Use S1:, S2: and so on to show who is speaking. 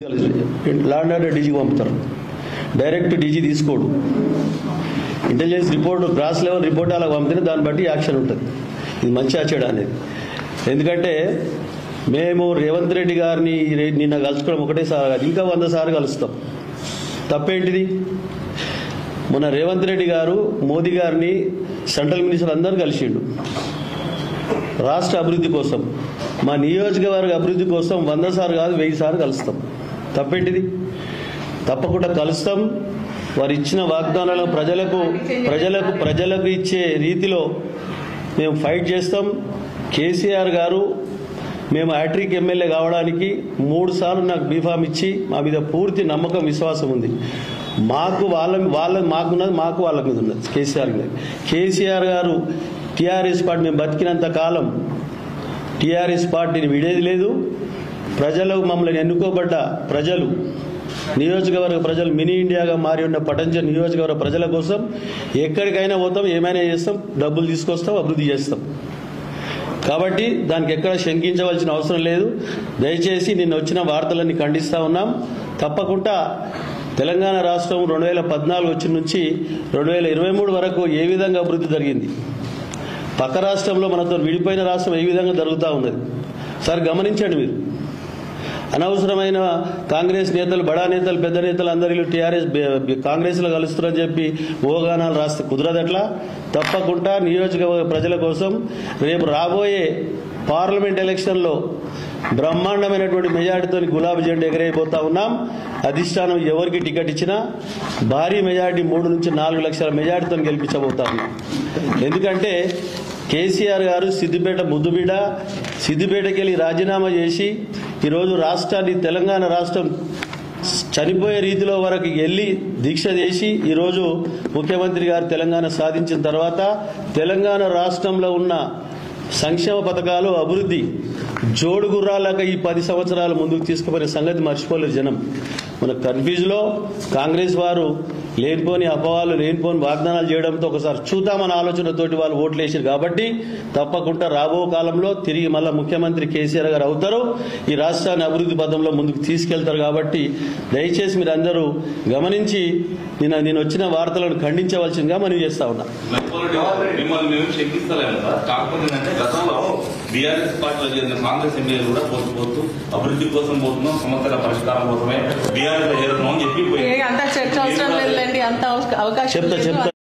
S1: Law and order డీజీకి పంపుతారు, direct DG తీసుకోడు. Intelligence report cross level report అలా పంపితే దాన్ని బట్టి యాక్షన్ ఉంటుంది. ఇది మంచి ఆచరణ అనేది. ఎందుకంటే మేము రేవంత్ రెడ్డి గారిని నిన్న కలుసుకోవడం ఒకటేసారి కాదు, ఇంకా 100 సార్లు కలుస్తాం. తప్పేంటిది? మొన్న రేవంత్ రెడ్డి గారు మోదీ గారిని సెంట్రల్ మినిస్టర్ అందరూ కలిసిండు రాష్ట్ర అభివృద్ధి కోసం. మా నియోజకవర్గ అభివృద్ధి కోసం 100 సార్లు కాదు 1000 సార్లు కలుస్తాం. తప్పేంటిది? తప్పకుండా కలుస్తాం. వారు ఇచ్చిన వాగ్దానాలను ప్రజలకు ఇచ్చే రీతిలో మేము ఫైట్ చేస్తాం. కేసీఆర్ గారు మేము హ్యాట్రిక్ ఎమ్మెల్యే కావడానికి 3 సార్లు నాకు బీఫామ్ ఇచ్చి మా మీద పూర్తి నమ్మకం విశ్వాసం ఉంది. మాకున్నది మాకు వాళ్ళ మీద ఉన్నది. కేసీఆర్ గారు టీఆర్ఎస్ పార్టీ మేము బతికినంత కాలం టీఆర్ఎస్ పార్టీని విడేది లేదు. ప్రజలకు మమ్మల్ని ఎన్నుకోబడ్డ ప్రజలు, నియోజకవర్గ ప్రజలు మినీ ఇండియాగా మారి ఉన్న పటంచర్ నియోజకవర్గ ప్రజల కోసం ఎక్కడికైనా పోతాం, ఏమైనా చేస్తాం, డబ్బులు తీసుకొస్తాం, అభివృద్ధి చేస్తాం. కాబట్టి దానికి ఎక్కడ శంకించవలసిన అవసరం లేదు. దయచేసి నిన్న వచ్చిన వార్తలన్నీ ఖండిస్తూ ఉన్నాం. తప్పకుండా తెలంగాణ రాష్ట్రం 2014 వచ్చి నుంచి 2023 వరకు ఏ విధంగా అభివృద్ధి జరిగింది, పక్క రాష్ట్రంలో మనతో విడిపోయిన రాష్ట్రం ఏ విధంగా జరుగుతూ ఉన్నది సార్ గమనించండి. మీరు అనవసరమైన కాంగ్రెస్ నేతలు, బడా నేతలు, పెద్ద నేతలు అందరిలో టీఆర్ఎస్ కాంగ్రెస్లో కలుస్తారని చెప్పి ఓగానాలు రాస్తే కుదరదట్లా. తప్పకుండా నియోజకవర్గ ప్రజల కోసం రేపు రాబోయే పార్లమెంట్ ఎలక్షన్లో బ్రహ్మాండమైనటువంటి మెజార్టీతో గులాబీ జెండా ఎగరైపోతా ఉన్నాం. అధిష్టానం ఎవరికి టికెట్ ఇచ్చినా భారీ మెజార్టీ 3 నుంచి 4 లక్షల మెజార్టీతో గెలిపించబోతా ఉన్నాం. ఎందుకంటే కేసీఆర్ గారు సిద్దిపేట ముద్దుబిడ్డ, సిద్దిపేటకి వెళ్ళి రాజీనామా చేసి ఈరోజు రాష్ట్రాన్ని, తెలంగాణ రాష్ట్రం చనిపోయే రీతిలో వరకు వెళ్ళి దీక్ష చేసి ఈరోజు ముఖ్యమంత్రి గారు తెలంగాణ సాధించిన తర్వాత తెలంగాణ రాష్ట్రంలో ఉన్న సంక్షేమ పథకాలు, అభివృద్ధి జోడు గుర్రాలాగా ఈ 10 సంవత్సరాల ముందుకు తీసుకుపోయిన సంగతి మర్చిపోలేదు జనం. మన కన్ఫ్యూజ్లో కాంగ్రెస్ వారు లేనిపోని అపవాలు, లేనిపోని వాగ్దానాలు చేయడంతో ఒకసారి చూద్దామన్న ఆలోచనతోటి వాళ్ళు ఓట్లు వేసారు. కాబట్టి తప్పకుండా రాబో కాలంలో తిరిగి మళ్ళా ముఖ్యమంత్రి కేసీఆర్ గారు అవుతారు, ఈ రాష్ట్రాన్ని అభివృద్ధి పథంలో ముందుకు తీసుకెళ్తారు. కాబట్టి దయచేసి మీరు అందరూ గమనించి నేను వచ్చిన వార్తలను ఖండించవలసిందిగా మనవి చేస్తా ఉన్నా.
S2: కాంగ్రెస్ ఎమ్మెల్యేలు కూడా పోతూ అభివృద్ధి కోసం పోతున్నాం, సమస్యల పరిష్కారం కోసమే బీఆర్ఎస్ చేరుతున్నాం అని చెప్పి
S3: అంత చర్చ అవసరం లేదండి. అంత అవకాశం